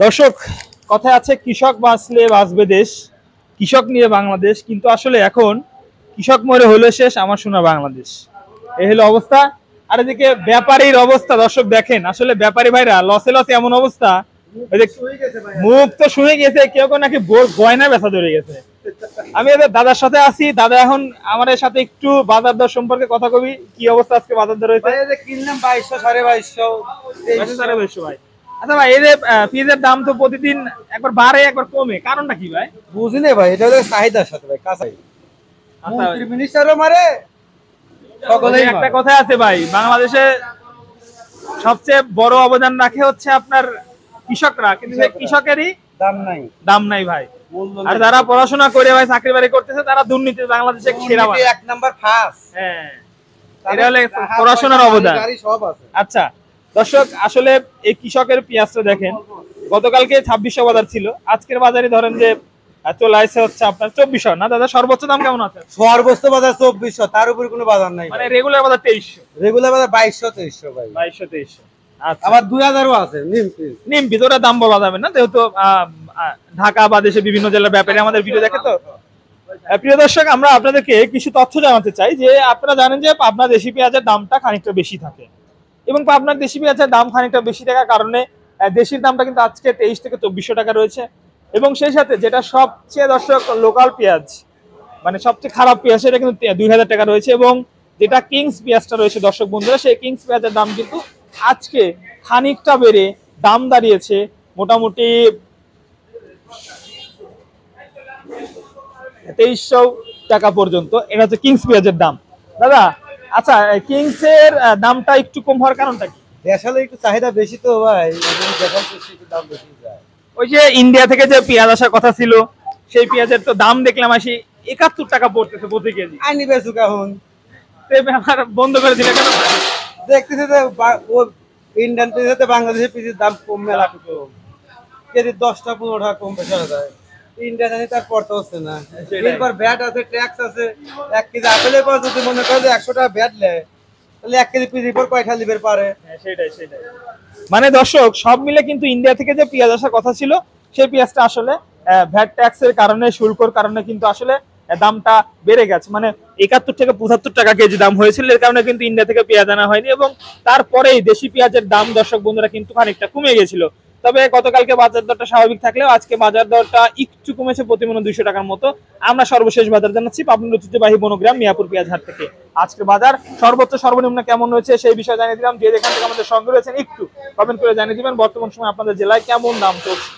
দর্শক, কথায় আছে কৃষক বাঁচলে বাঁচবে দেশ, কৃষক নিয়ে বাংলাদেশ। কিন্তু আসলে এখন কৃষক মরে হলো শেষ, আমার শোনা বাংলাদেশ। এই হলো অবস্থা। আর এদিকে ব্যাপারীর অবস্থা দর্শক দেখেন, আসলে ব্যাপারী ভাইরা লসে লসে এমন অবস্থা। ওই যে মুখ তো শুয়ে গেছে, কেউ কেউ নাকি গয়না বেচা ধরে গেছে। আমি এদের দাদার সাথে আছি, দাদা এখন আমাদের সাথে একটু বাজার দর সম্পর্কে কথা কবি। কি অবস্থা আজকে বাজার দর হয়েছে? কিনলাম 2200 2250 2200 ভাই। আচ্ছা ভাই, এই যে পেঁয়াজের দাম তো প্রতিদিন একবার বাড়ে একবার কমে, কারণটা কি ভাই? বুঝলি ভাই, এটা হলো চাহিদার সাথে ভাই, কাঁচাই আচ্ছা, মন্ত্রী মিনিস্টারও মারে, সকলেই একটা মারে। কথা আছে ভাই, বাংলাদেশে সবচেয়ে বড় অবদান রাখে হচ্ছে আপনার কৃষকরা, কিন্তু সেই কৃষকেরই দাম নাই, দাম নাই ভাই। মূল্য আর নেই। যারা পড়াশোনা করে ভাই চাকরি বাড়ি করতেছে, তারা দুর্নীতি বাংলাদেশে সেরা দুর্নীতি বানায়। এক নাম্বার ফাঁস। হ্যাঁ, এটা হলে পড়াশোনার অবদান। গাড়ি সব আছে। আচ্ছা দর্শক, আসলে এই কৃষকের পেঁয়াজটা দেখেন, গতকালকে 2600 বাজার ছিল, আজকের বাজারে ধরেন যে চলে আসছে হচ্ছে আপনার 2400। না দাদা, সর্বোচ্চ দাম কেমন আছে? সর্বোচ্চ বাজার 2400, তার উপর কোনো বাজার নাই। মানে রেগুলার বাজার 2300, রেগুলার বাজার 2200 2300 ভাই। 2200 2300। আচ্ছা, আবার 2000ও আছে নিমকি। নিম ভিতরে দাম বলা যাবে না, যেহেতু ঢাকা বা দেশে বিভিন্ন জেলার ব্যাপারে আমাদের ভিডিও দেখে। তো প্রিয় দর্শক, আমরা আপনাদেরকে কিছু তথ্য জানাতে চাই যে আপনারা জানেন যে পাবনা দেশি পেঁয়াজের দামটা খানিকটা বেশি থাকে, এবং পাবনার দেশি পেঁয়াজের দাম খানিকটা বেশি থাকার কারণে দেশির দামটা কিন্তু আজকে 23 থেকে 2400 টাকা রয়েছে। এবং সেই সাথে যেটা সবচেয়ে দর্শক লোকাল পেঁয়াজ, মানে সবচেয়ে খারাপ পেঁয়াজ, সেটা কিন্তু 2000 টাকা রয়েছে। এবং যেটা কিংস পেঁয়াজটা রয়েছে দর্শক বন্ধুরা, সেই কিংস পেঁয়াজের দাম কিন্তু আজকে খানিকটা বেড়ে দাম দাঁড়িয়েছে মোটামুটি 2300 টাকা পর্যন্ত। এটা হচ্ছে কিংস পেঁয়াজের দাম। দাদা আচ্ছা, কিংস এর দামটা একটু কম হওয়ার কারণটা কি? দেশালে একটু চাহিদা বেশি তো ভাই, দেশাল একটু দাম বেশি যায়। ওই যে ইন্ডিয়া থেকে যে পেঁয়াজ আসার কথা ছিল, সেই পেঁয়াজের তো দাম দেখলাম আসি 71 টাকা পড়তেছে প্রতি কেজি। আইনি বেচুক এখন, আমার বন্ধ করে দিলে কেন? দেখতেছে যে ও ইন্ডিয়ান পিসেতে বাংলাদেশের পিসের দাম কম, মেলা কম, কেজি 10টা 15 টাকা কম বেচা যায়। ইন্ডিয়া জানি তার পড়তে হচ্ছে না। এরপর ভ্যাট আছে, ট্যাক্স আছে। 1 কেজি আপেলের পর যদি মনে করে যে 100 টাকা ভ্যাট নেয়, তাহলে 1 কেজি পিসের পর কয়টা লিবের পারে? সেটাই সেটাই। মানে দর্শক, সব মিলে কিন্তু ইন্ডিয়া থেকে যে পেঁয়াজ আসার কথা ছিল, সেই পেঁয়াজটা আসলে ভ্যাট ট্যাক্সের কারণে, শুল্কর কারণে কিন্তু আসলে দামটা বেড়ে গেছে। মানে 71 থেকে 75 টাকা কেজি দাম হয়েছিল, এর কারণে কিন্তু ইন্ডিয়া থেকে পেঁয়াজ আনা হয়নি। এবং তারপরেই দেশি পেঁয়াজের দাম দর্শক বন্ধুরা কিন্তু খানিকটা কমে গেছিল। তবে গতকালকে বাজার দরটা স্বাভাবিক থাকলেও আজকে বাজার দরটা একটু কমেছে, প্রতি মণ 200 টাকার মতো। আমরা সর্বশেষ বাজার জানাচ্ছি পাবনার ঐতিহ্যবাহী বনগ্রাম মিয়াপুর পেঁয়াজ হাট থেকে। আজকের বাজার সর্বোচ্চ সর্বনিম্ন কেমন রয়েছে সেই বিষয়ে জানিয়ে দিলাম। যে যেখান থেকে আমাদের সঙ্গে রয়েছেন একটু কমেন্ট করে জানিয়ে দিবেন বর্তমান সময় আপনাদের জেলায় কেমন দাম চলছে।